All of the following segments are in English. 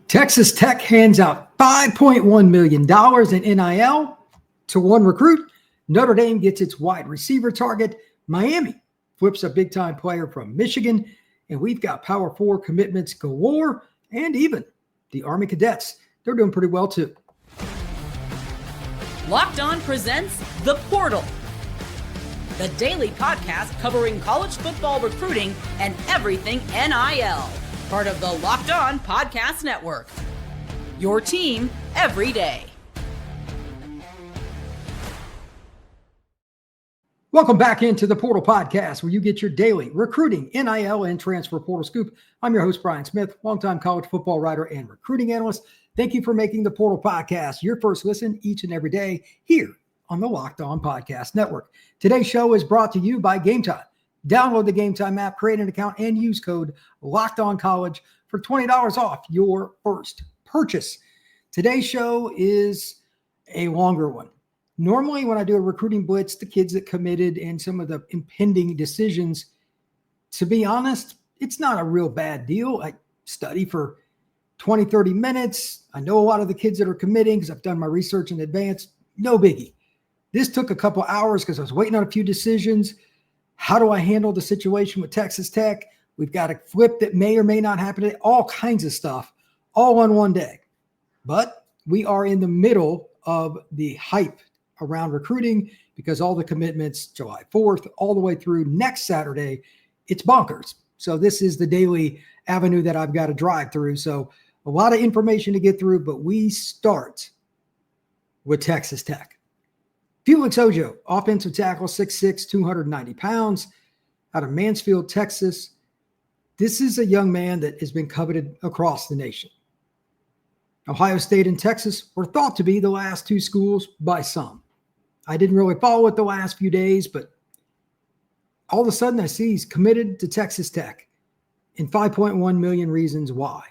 Texas Tech hands out $5.1 million in NIL to one recruit. Notre Dame gets its wide receiver target. Miami flips a big-time player from Michigan. And we've got Power 4 commitments galore. And even the Army Cadets. They're doing pretty well, too. Locked On presents The Portal, the daily podcast covering college football recruiting and everything NIL. Part of the Locked On Podcast Network. Your team every day. Welcome back into the Portal Podcast, where you get your daily recruiting, NIL, and transfer portal scoop. I'm your host, Brian Smith, longtime college football writer and recruiting analyst. Thank you for making the Portal Podcast your first listen each and every day here on the Locked On Podcast Network. Today's show is brought to you by Game Time. Download the Game Time app, create an account, and use code LOCKEDONCollege for $20 off your first purchase. Today's show is a longer one. Normally, when I do a recruiting blitz, the kids that committed and some of the impending decisions, to be honest, it's not a real bad deal. I study for 20, 30 minutes. I know a lot of the kids that are committing because I've done my research in advance. No biggie. This took a couple hours because I was waiting on a few decisions. How do I handle the situation with Texas Tech? We've got a flip that may or may not happen. All kinds of stuff, all on one day. But we are in the middle of the hype around recruiting because all the commitments, July 4th, all the way through next Saturday, it's bonkers. So this is the daily avenue that I've got to drive through. So a lot of information to get through, but we start with Texas Tech. Felix Ojo, offensive tackle, 6'6", 290 pounds, out of Mansfield, Texas. This is a young man that has been coveted across the nation. Ohio State and Texas were thought to be the last two schools by some. I didn't really follow it the last few days, but all of a sudden I see he's committed to Texas Tech and 5.1 million reasons why.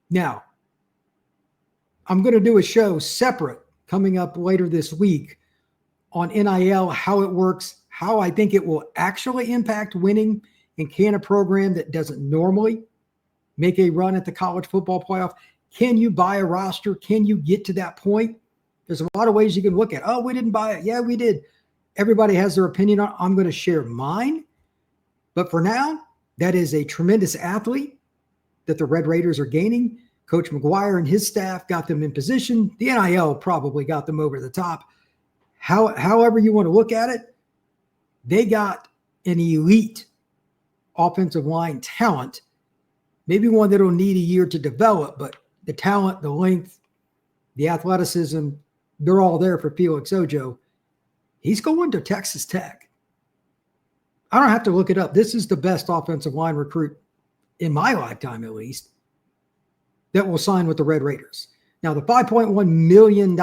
Now, I'm going to do a show separate coming up later this week on NIL, how it works, how I think it will actually impact winning, and can a program that doesn't normally make a run at the college football playoff, can you buy a roster? Can you get to that point? There's a lot of ways you can look at, oh, we didn't buy it. Yeah, we did. Everybody has their opinion on it. I'm going to share mine. But for now, that is a tremendous athlete that the Red Raiders are gaining. Coach McGuire and his staff got them in position. The NIL probably got them over the top. However you want to look at it, they got an elite offensive line talent, maybe one that'll need a year to develop, but the talent, the length, the athleticism, they're all there for Felix Ojo. He's going to Texas Tech. I don't have to look it up. This is the best offensive line recruit in my lifetime, at least, that will sign with the Red Raiders. Now, the $5.1 million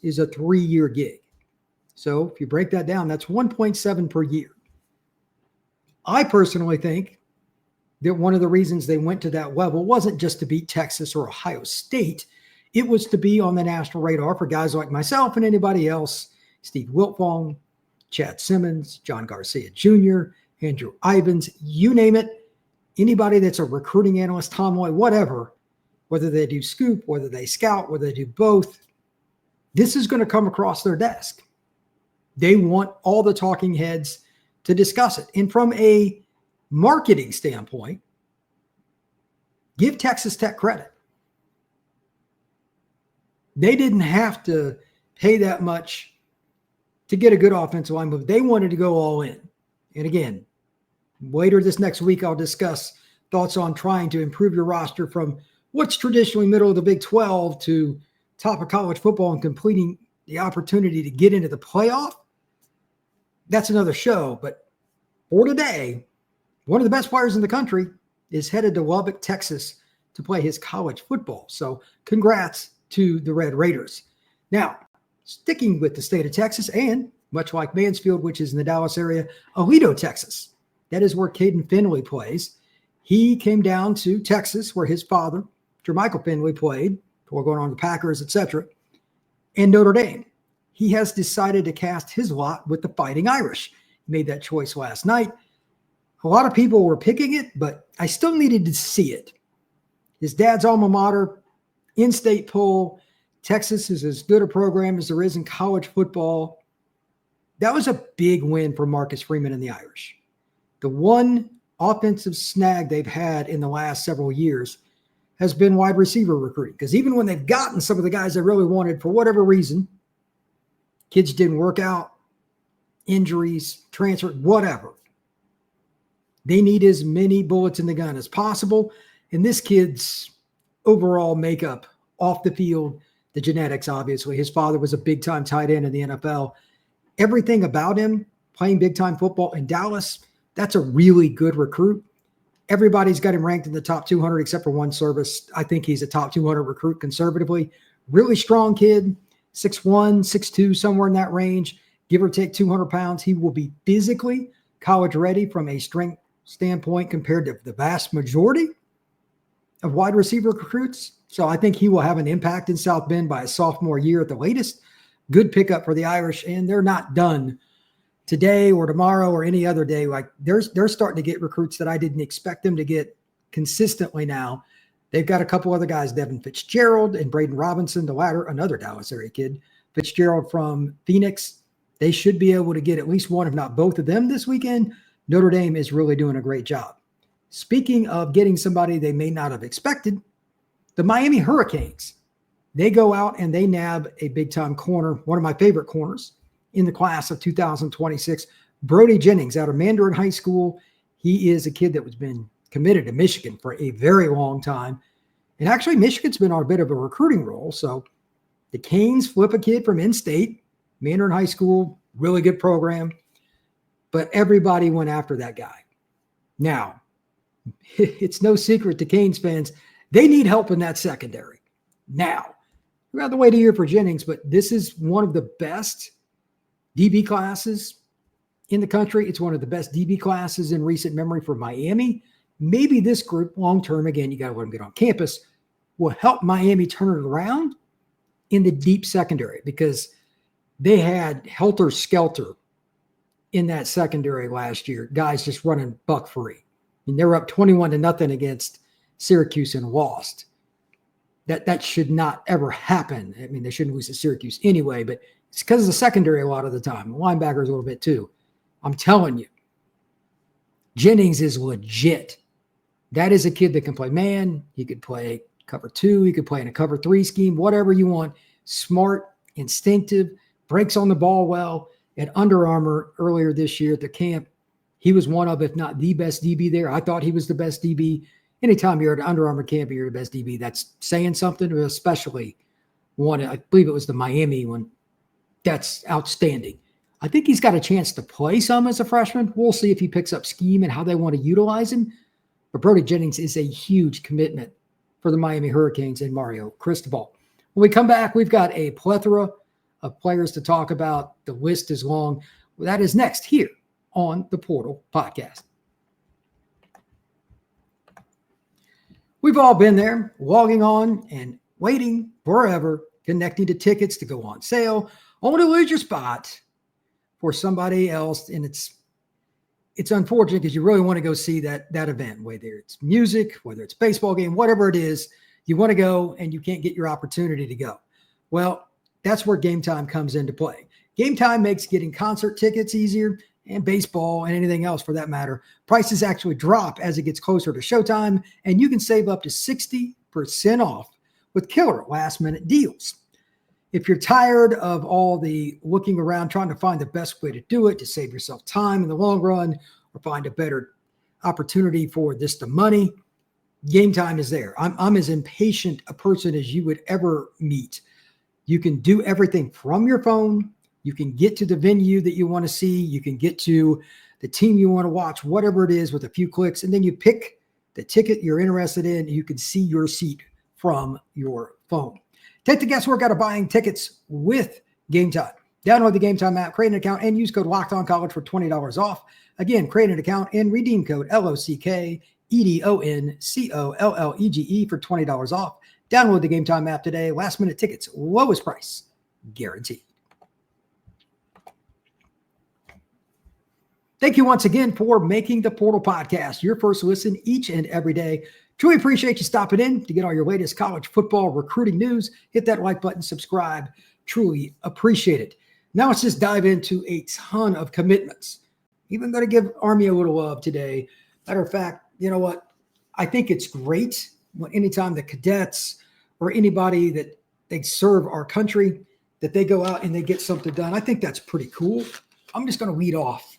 is a 3-year gig. So if you break that down, that's 1.7 per year. I personally think that one of the reasons they went to that level wasn't just to beat Texas or Ohio State. It was to be on the national radar for guys like myself and anybody else, Steve Wiltfong, Chad Simmons, John Garcia Jr., Andrew Ivins, you name it. Anybody that's a recruiting analyst, Tom Lloyd, whatever, whether they do scoop, whether they scout, whether they do both, this is going to come across their desk. They want all the talking heads to discuss it. And from a marketing standpoint, give Texas Tech credit. They didn't have to pay that much to get a good offensive line move. They wanted to go all in. And again, later this next week, I'll discuss thoughts on trying to improve your roster from what's traditionally middle of the Big 12 to top of college football and completing the opportunity to get into the playoff. That's another show. But for today, one of the best players in the country is headed to Lubbock, Texas to play his college football. So congrats to the Red Raiders. Now, sticking with the state of Texas and much like Mansfield, which is in the Dallas area, Aledo, Texas. That is where Caden Finley plays. He came down to Texas where his father, Jermichael Finley, played before going on to the Packers, etc., and Notre Dame. He has decided to cast his lot with the Fighting Irish. He made that choice last night. A lot of people were picking it, but I still needed to see it. His dad's alma mater, in-state poll, Texas is as good a program as there is in college football. That was a big win for Marcus Freeman and the Irish. The one offensive snag they've had in the last several years has been wide receiver recruiting. Because even when they've gotten some of the guys they really wanted, for whatever reason, kids didn't work out, injuries, transfer, whatever. They need as many bullets in the gun as possible. And this kid's overall makeup off the field, the genetics, obviously. His father was a big-time tight end in the NFL. Everything about him, playing big-time football in Dallas, that's a really good recruit. Everybody's got him ranked in the top 200 except for one service. I think he's a top 200 recruit conservatively. Really strong kid, 6'1", 6'2", somewhere in that range, give or take 200 pounds. He will be physically college ready from a strength standpoint compared to the vast majority of wide receiver recruits. So I think he will have an impact in South Bend by his sophomore year at the latest. Good pickup for the Irish, and they're not done today or tomorrow or any other day. Like they're starting to get recruits that I didn't expect them to get consistently now. They've got a couple other guys, Devin Fitzgerald and Braden Robinson, the latter, another Dallas area kid. Fitzgerald from Phoenix. They should be able to get at least one, if not both of them this weekend. Notre Dame is really doing a great job. Speaking of getting somebody they may not have expected, the Miami Hurricanes, they go out and they nab a big-time corner, one of my favorite corners in the class of 2026, Brody Jennings out of Mandarin High School. He is a kid that has been committed to Michigan for a very long time. And actually, Michigan's been on a bit of a recruiting roll. So the Canes flip a kid from in-state, Mandarin High School, really good program. But everybody went after that guy. Now, it's no secret to Canes fans, they need help in that secondary. Now, we're out the way to hear for Jennings, but this is one of the best DB classes in the country. It's one of the best DB classes in recent memory for Miami. Maybe this group long-term, again, you got to let them get on campus, will help Miami turn it around in the deep secondary because they had helter-skelter in that secondary last year. Guys just running buck free. I mean, they were up 21-0 against Syracuse and lost. That should not ever happen. I mean, they shouldn't lose to Syracuse anyway, but it's because of the secondary a lot of the time. The linebackers a little bit too. I'm telling you, Jennings is legit. That is a kid that can play man. He could play cover 2. He could play in a cover 3 scheme, whatever you want. Smart, instinctive, breaks on the ball well. At Under Armour earlier this year at the camp, he was one of, if not the best DB there. I thought he was the best DB. Anytime you're at an Under Armour camp and you're the best DB, that's saying something, especially one, I believe it was the Miami one. That's outstanding. I think he's got a chance to play some as a freshman. We'll see if he picks up scheme and how they want to utilize him. But Brody Jennings is a huge commitment for the Miami Hurricanes and Mario Cristobal. When we come back, we've got a plethora of players to talk about. The list is long. Well, that is next here on the Portal Podcast. We've all been there, logging on and waiting forever, connecting to tickets to go on sale, only to lose your spot for somebody else. And it's unfortunate because you really want to go see that event, whether it's music, whether it's baseball game, whatever it is, you want to go and you can't get your opportunity to go. Well, that's where Game Time comes into play. Game Time makes getting concert tickets easier, and baseball and anything else for that matter. Prices actually drop as it gets closer to showtime, and you can save up to 60% off with killer last-minute deals. If you're tired of all the looking around, trying to find the best way to do it, to save yourself time in the long run, or find a better opportunity for this to money, Game Time is there. I'm as impatient a person as you would ever meet. You can do everything from your phone. You can get to the venue that you want to see. You can get to the team you want to watch, whatever it is, with a few clicks. And then you pick the ticket you're interested in. You can see your seat from your phone. Take the guesswork out of buying tickets with Game Time. Download the Game Time app, create an account, and use code LOCKEDONCollege for $20 off. Again, create an account and redeem code LOCKEDONCOLLEGE for $20 off. Download the Game Time app today. Last minute tickets, lowest price guaranteed. Thank you once again for making the Portal Podcast your first listen each and every day. Truly appreciate you stopping in to get all your latest college football recruiting news. Hit that like button, subscribe. Truly appreciate it. Now let's just dive into a ton of commitments. Even going to give Army a little love today. Matter of fact, you know what? I think it's great when anytime the cadets or anybody that they serve our country, that they go out and they get something done. I think that's pretty cool. I'm just going to lead off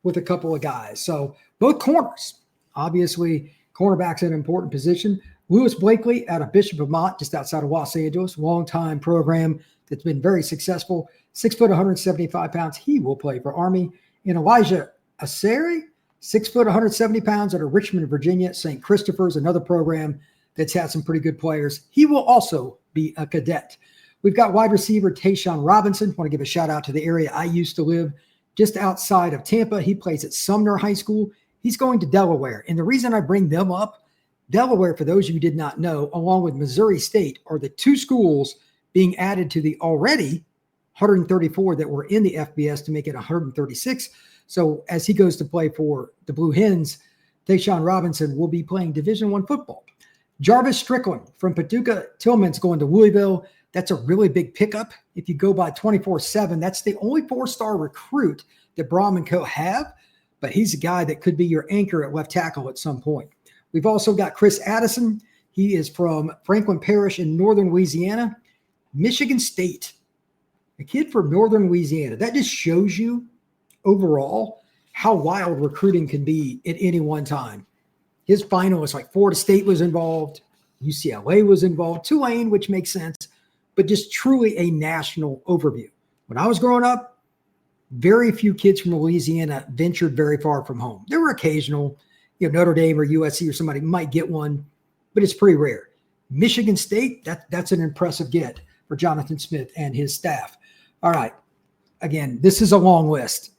with a couple of guys. So both corners, obviously, cornerback's an important position. Lewis Blakely out of Bishop, Vermont, just outside of Los Angeles, long-time program that's been very successful. 6 foot, 175 pounds. He will play for Army. And Elijah Aseri, 6 foot, 170 pounds out of Richmond, Virginia. St. Christopher's, another program that's had some pretty good players. He will also be a cadet. We've got wide receiver Tayshawn Robinson. Want to give a shout out to the area I used to live, just outside of Tampa. He plays at Sumner High School. He's going to Delaware. And the reason I bring them up, Delaware, for those of you who did not know, along with Missouri State, are the two schools being added to the already 134 that were in the FBS to make it 136. So as he goes to play for the Blue Hens, Tayshawn Robinson will be playing Division I football. Jarvis Strickland from Paducah Tillman's going to Louisville. That's a really big pickup. If you go by 24/7, that's the only 4-star recruit that Braum & Co. have, but he's a guy that could be your anchor at left tackle at some point. We've also got Chris Addison. He is from Franklin Parish in northern Louisiana. Michigan State, a kid from northern Louisiana. That just shows you overall how wild recruiting can be at any one time. His finalists, like Florida State was involved, UCLA was involved, Tulane, which makes sense, but just truly a national overview. When I was growing up, very few kids from Louisiana ventured very far from home. There were occasional, Notre Dame or USC or somebody might get one, but it's pretty rare. Michigan State, that's an impressive get for Jonathan Smith and his staff. All right. Again, this is a long list.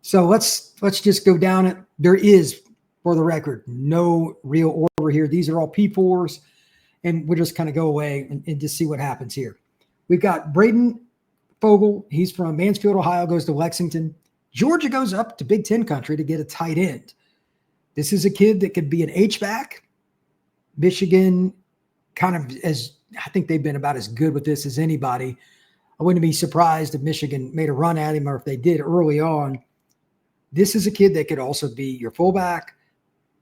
So let's just go down it. There is, for the record, no real order here. These are all P4s, and we'll just kind of go away and just see what happens here. We've got Braden Fogel. He's from Mansfield, Ohio, goes to Lexington. Georgia goes up to Big Ten country to get a tight end. This is a kid that could be an H-back. Michigan kind of, as I think they've been about as good with this as anybody. I wouldn't be surprised if Michigan made a run at him or if they did early on. This is a kid that could also be your fullback,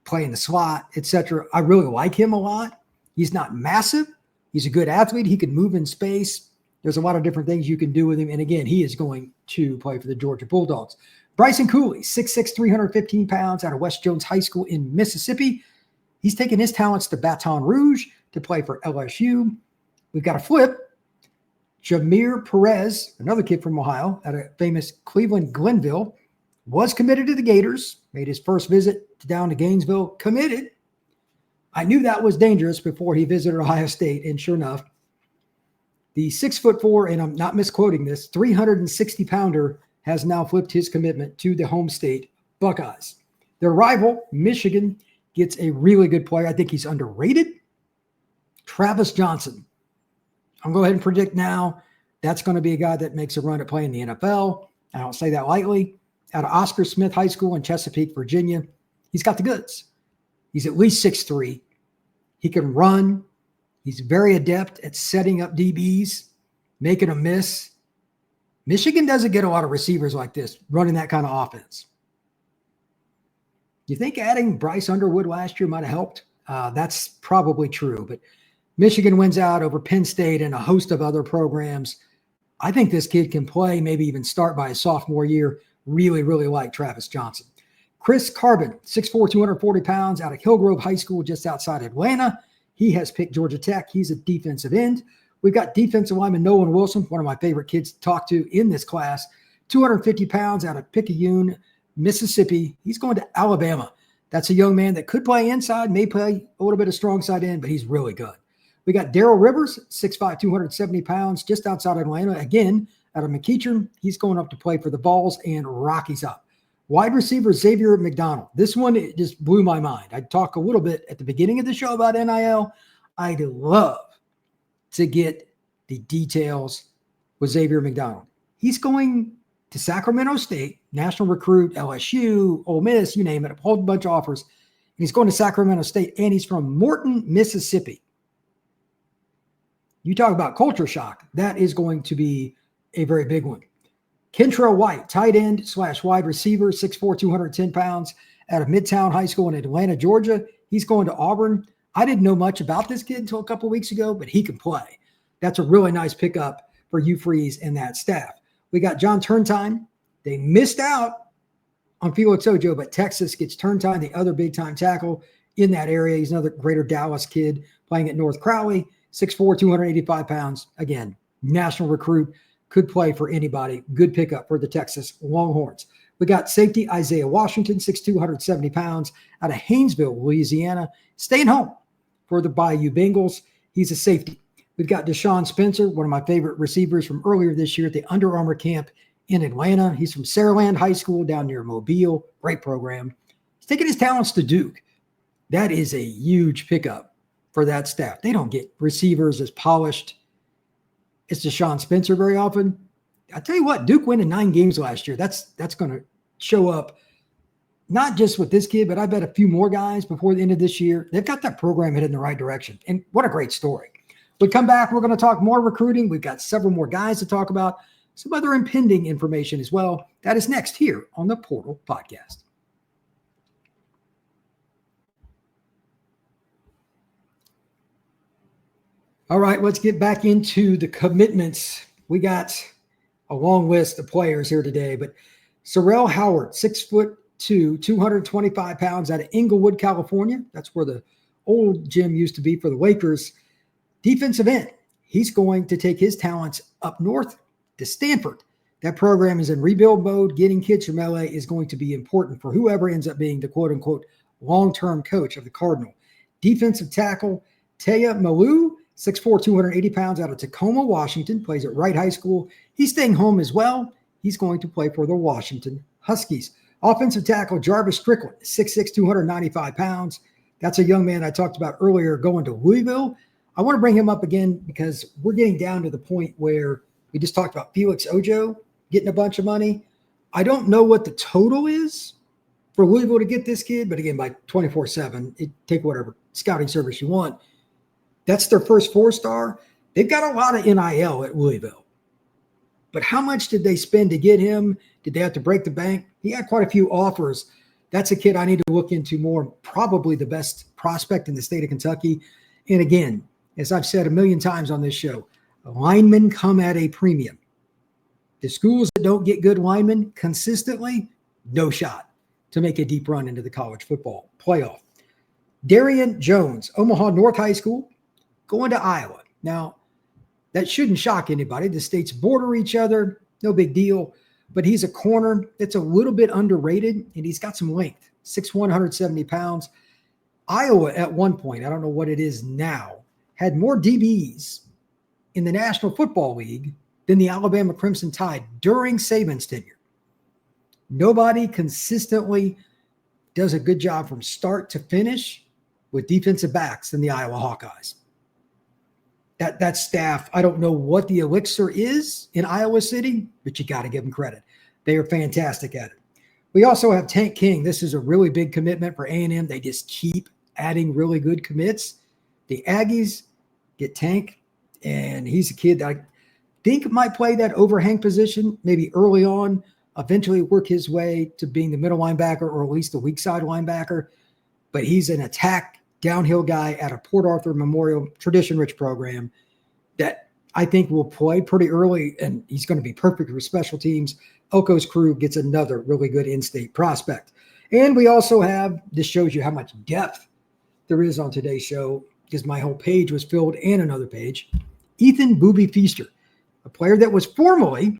play in the slot, etc. I really like him a lot. He's not massive. He's a good athlete. He can move in space. There's a lot of different things you can do with him. And again, he is going to play for the Georgia Bulldogs. Bryson Cooley, 6'6", 315 pounds out of West Jones High School in Mississippi. He's taken his talents to Baton Rouge to play for LSU. We've got a flip. Jameer Perez, another kid from Ohio, at a famous Cleveland Glenville, was committed to the Gators, made his first visit down to Gainesville, committed. I knew that was dangerous before he visited Ohio State, and sure enough, the 6'4", and I'm not misquoting this, 360-pounder has now flipped his commitment to the home state Buckeyes. Their rival, Michigan, gets a really good player. I think he's underrated. Travis Johnson. I'm going to go ahead and predict now that's going to be a guy that makes a run at playing the NFL. I don't say that lightly. Out of Oscar Smith High School in Chesapeake, Virginia. He's got the goods. He's at least 6'3". He can run. He's very adept at setting up DBs, making them miss. Michigan doesn't get a lot of receivers like this running that kind of offense. You think adding Bryce Underwood last year might have helped? That's probably true, but Michigan wins out over Penn State and a host of other programs. I think this kid can play, maybe even start by his sophomore year. Really, really like Travis Johnson. Chris Carbon, 6'4", 240 pounds, out of Hillgrove High School just outside Atlanta. He has picked Georgia Tech. He's a defensive end. We've got defensive lineman Nolan Wilson, one of my favorite kids to talk to in this class, 250 pounds out of Picayune, Mississippi. He's going to Alabama. That's a young man that could play inside, may play a little bit of strong side end, but he's really good. We got Darrell Rivers, 6'5", 270 pounds, just outside Atlanta. Again, out of McEachern. He's going up to play for the Vols and Rockies up. Wide receiver Xavier McDonald. This one, it just blew my mind. I talked a little bit at the beginning of the show about NIL. I'd love to get the details with Xavier McDonald. He's going to Sacramento State, national recruit, LSU, Ole Miss, you name it, a whole bunch of offers. He's going to Sacramento State, and he's from Morton, Mississippi. You talk about culture shock. That is going to be a very big one. Kentrell White, tight end / wide receiver, 6'4", 210 pounds, out of Midtown High School in Atlanta, Georgia. He's going to Auburn. I didn't know much about this kid until a couple of weeks ago, but he can play. That's a really nice pickup for Hugh Freeze and that staff. We got John Turntime. They missed out on Felix Ojo, but Texas gets Turntime, the other big-time tackle in that area. He's another Greater Dallas kid playing at North Crowley, 6'4", 285 pounds. Again, national recruit, could play for anybody. Good pickup for the Texas Longhorns. We got safety Isaiah Washington, 6'2", 170 pounds, out of Haynesville, Louisiana, staying home for the Bayou Bengals. He's a safety. We've got Deshaun Spencer, one of my favorite receivers from earlier this year at the Under Armour camp in Atlanta. He's from Saraland High School down near Mobile. Great program. He's taking his talents to Duke. That is a huge pickup for that staff. They don't get receivers as polished as Deshaun Spencer very often. I tell you what, Duke winning 9 games last year. That's going to show up not just with this kid, but I bet a few more guys before the end of this year. They've got that program headed in the right direction. And what a great story. We come back, we're going to talk more recruiting. We've got several more guys to talk about, some other impending information as well. That is next here on the Portal Podcast. All right, let's get back into the commitments. We got a long list of players here today, but Sorrell Howard, 6'2", 225 pounds, out of Inglewood, California. That's where the old gym used to be for the Lakers. Defensive end. He's going to take his talents up north to Stanford. That program is in rebuild mode. Getting kids from LA is going to be important for whoever ends up being the quote-unquote long-term coach of the Cardinal. Defensive tackle Taya Malou, 6'4", 280 pounds, out of Tacoma, Washington, plays at Wright High School. He's staying home as well. He's going to play for the Washington Huskies. Offensive tackle Jarvis Strickland, 6'6", 295 pounds. That's a young man I talked about earlier going to Louisville. I want to bring him up again because we're getting down to the point where we just talked about Felix Ojo getting a bunch of money. I don't know what the total is for Louisville to get this kid, but again, by 24/7, take whatever scouting service you want. That's their first 4-star. They've got a lot of NIL at Louisville. But how much did they spend to get him? Did they have to break the bank? He had quite a few offers. That's a kid I need to look into more. Probably the best prospect in the state of Kentucky. And again, as I've said a million times on this show, linemen come at a premium. The schools that don't get good linemen consistently, no shot to make a deep run into the college football playoff. Darian Jones, Omaha North High School, going to Iowa. Now, that shouldn't shock anybody. The states border each other, no big deal. But he's a corner that's a little bit underrated, and he's got some length, 6'1", 170 pounds. Iowa at one point, I don't know what it is now, had more DBs in the National Football League than the Alabama Crimson Tide during Saban's tenure. Nobody consistently does a good job from start to finish with defensive backs than the Iowa Hawkeyes. That staff, I don't know what the elixir is in Iowa City, but you got to give them credit. They are fantastic at it. We also have Tank King. This is a really big commitment for A&M. They just keep adding really good commits. The Aggies get Tank, and he's a kid that I think might play that overhang position maybe early on, eventually work his way to being the middle linebacker or at least the weak side linebacker. But he's an attack downhill guy at a Port Arthur Memorial tradition-rich program that I think will play pretty early, and he's going to be perfect for special teams. Elko's crew gets another really good in-state prospect. And we also have, this shows you how much depth there is on today's show because my whole page was filled and another page. Ethan Booby Feaster, a player that was formerly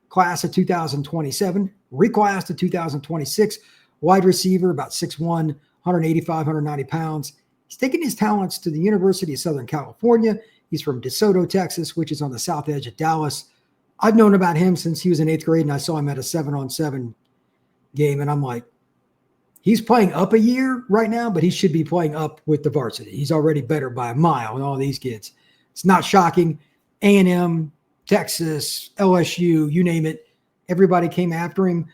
class of 2027, reclassed to 2026, wide receiver, about 6'1", 185, 190 pounds. He's taking his talents to the University of Southern California. He's from DeSoto, Texas, which is on the south edge of Dallas. I've known about him since he was in 8th grade, and I saw him at a 7-on-7 game, and I'm like, he's playing up a year right now, but he should be playing up with the varsity. He's already better by a mile than all these kids. It's not shocking. A&M, Texas, LSU, you name it, everybody came after him,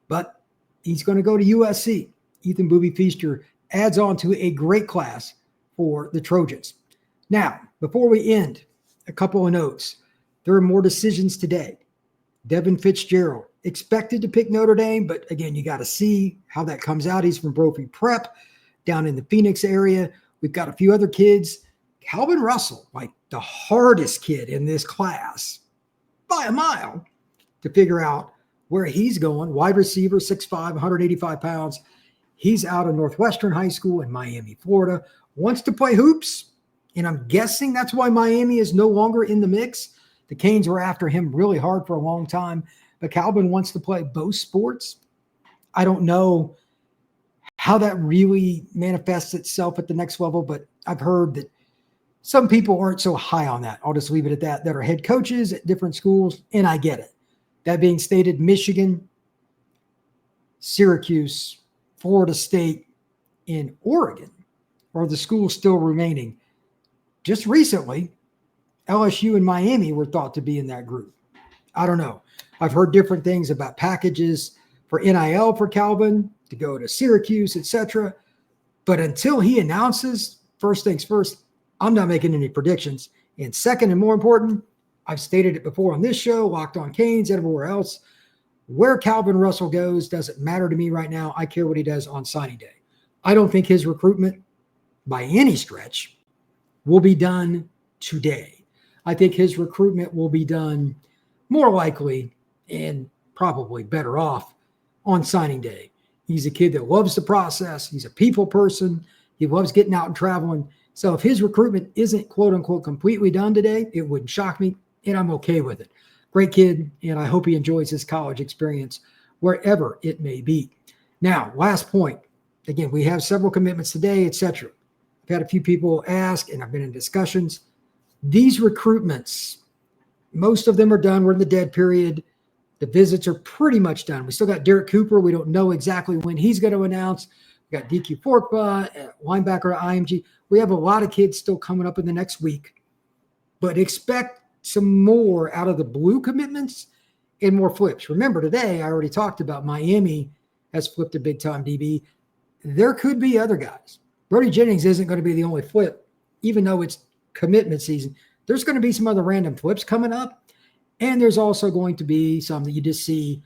but he's going to go to USC. Ethan Booby Feaster adds on to a great class for the Trojans. Now, before we end, a couple of notes. There are more decisions today. Devin Fitzgerald expected to pick Notre Dame, but again, you got to see how that comes out. He's from Brophy Prep down in the Phoenix area. We've got a few other kids. Calvin Russell, like the hardest kid in this class by a mile to figure out where he's going. Wide receiver, 6'5", 185 pounds. He's out of Northwestern High School in Miami, Florida. Wants to play hoops, and I'm guessing that's why Miami is no longer in the mix. The Canes were after him really hard for a long time, but Calvin wants to play both sports. I don't know how that really manifests itself at the next level, but I've heard that some people aren't so high on that. I'll just leave it at that are head coaches at different schools, and I get it. That being stated, Michigan, Syracuse, Florida State, and Oregon are the schools still remaining. Just recently, LSU and Miami were thought to be in that group. I don't know. I've heard different things about packages for NIL for Calvin to go to Syracuse, etc. But until he announces, first things first, I'm not making any predictions. And second, and more important, I've stated it before on this show, Locked on Canes, everywhere else, where Calvin Russell goes doesn't matter to me right now. I care what he does on signing day. I don't think his recruitment by any stretch will be done today. I think his recruitment will be done more likely and probably better off on signing day. He's a kid that loves the process. He's a people person. He loves getting out and traveling. So if his recruitment isn't quote unquote completely done today, it wouldn't shock me, and I'm okay with it. Great kid, and I hope he enjoys his college experience wherever it may be. Now, last point. Again, we have several commitments today, etc. I've had a few people ask, and I've been in discussions. These recruitments, most of them are done. We're in the dead period. The visits are pretty much done. We still got Derek Cooper. We don't know exactly when he's going to announce. We got DQ Forkba, linebacker at IMG. We have a lot of kids still coming up in the next week. But expect some more out of the blue commitments and more flips. Remember, today I already talked about Miami has flipped a big-time DB. There could be other guys. Brody Jennings isn't going to be the only flip, even though it's commitment season. There's going to be some other random flips coming up, and there's also going to be some that you just see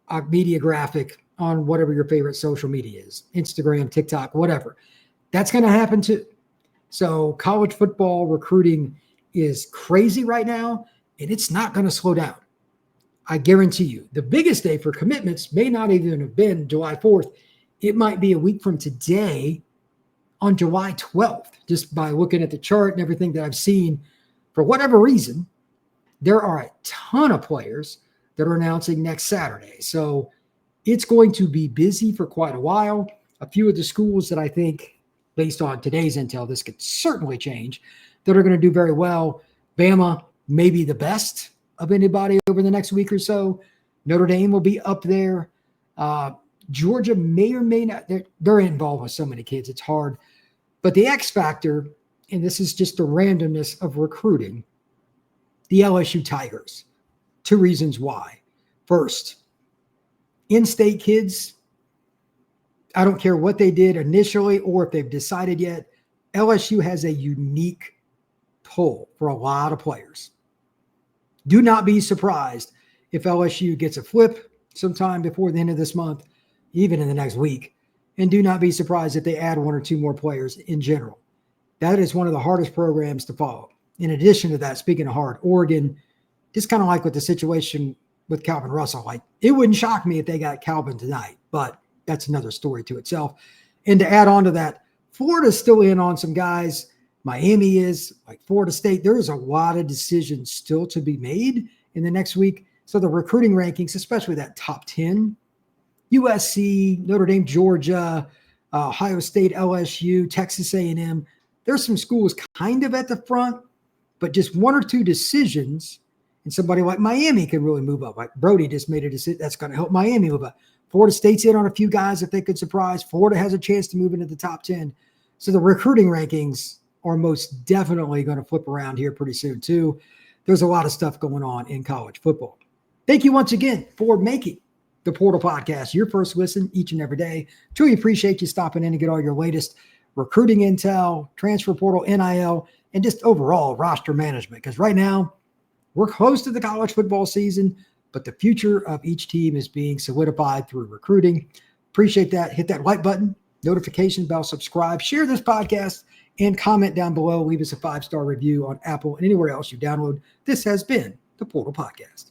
a media graphic on whatever your favorite social media is, Instagram, TikTok, whatever. That's going to happen too. So college football recruiting is crazy right now, and it's not going to slow down. I guarantee you. The biggest day for commitments may not even have been July 4th. It might be a week from today on July 12th, just by looking at the chart and everything that I've seen. For whatever reason, there are a ton of players that are announcing next Saturday. So it's going to be busy for quite a while. A few of the schools that I think, based on today's intel, this could certainly change, that are going to do very well. Bama may be the best of anybody over the next week or so. Notre Dame will be up there. Georgia may or may not. They're involved with so many kids. It's hard. But the X factor, and this is just the randomness of recruiting, the LSU Tigers. Two reasons why. First, in-state kids, I don't care what they did initially or if they've decided yet, LSU has a unique pull for a lot of players. Do not be surprised if LSU gets a flip sometime before the end of this month, even in the next week. And do not be surprised if they add one or two more players in general. That is one of the hardest programs to follow. In addition to that, speaking of hard, Oregon, just kind of like with the situation with Calvin Russell, like it wouldn't shock me if they got Calvin tonight, but that's another story to itself. And to add on to that, Florida's still in on some guys. Miami is, like Florida State. There is a lot of decisions still to be made in the next week. So the recruiting rankings, especially that top 10, USC, Notre Dame, Georgia, Ohio State, LSU, Texas A&M, there's some schools kind of at the front, but just one or two decisions, and somebody like Miami can really move up. Like Brody just made a decision that's going to help Miami move up. Florida State's in on a few guys if they could surprise. Florida has a chance to move into the top 10. So the recruiting rankings are most definitely going to flip around here pretty soon too. There's a lot of stuff going on in college football. Thank you once again for making the Portal Podcast, your first listen each and every day. Truly appreciate you stopping in to get all your latest recruiting intel, transfer portal, NIL, and just overall roster management. Because right now, we're close to the college football season, but the future of each team is being solidified through recruiting. Appreciate that. Hit that like button, notification bell, subscribe, share this podcast, and comment down below. Leave us a 5-star review on Apple and anywhere else you download. This has been the Portal Podcast.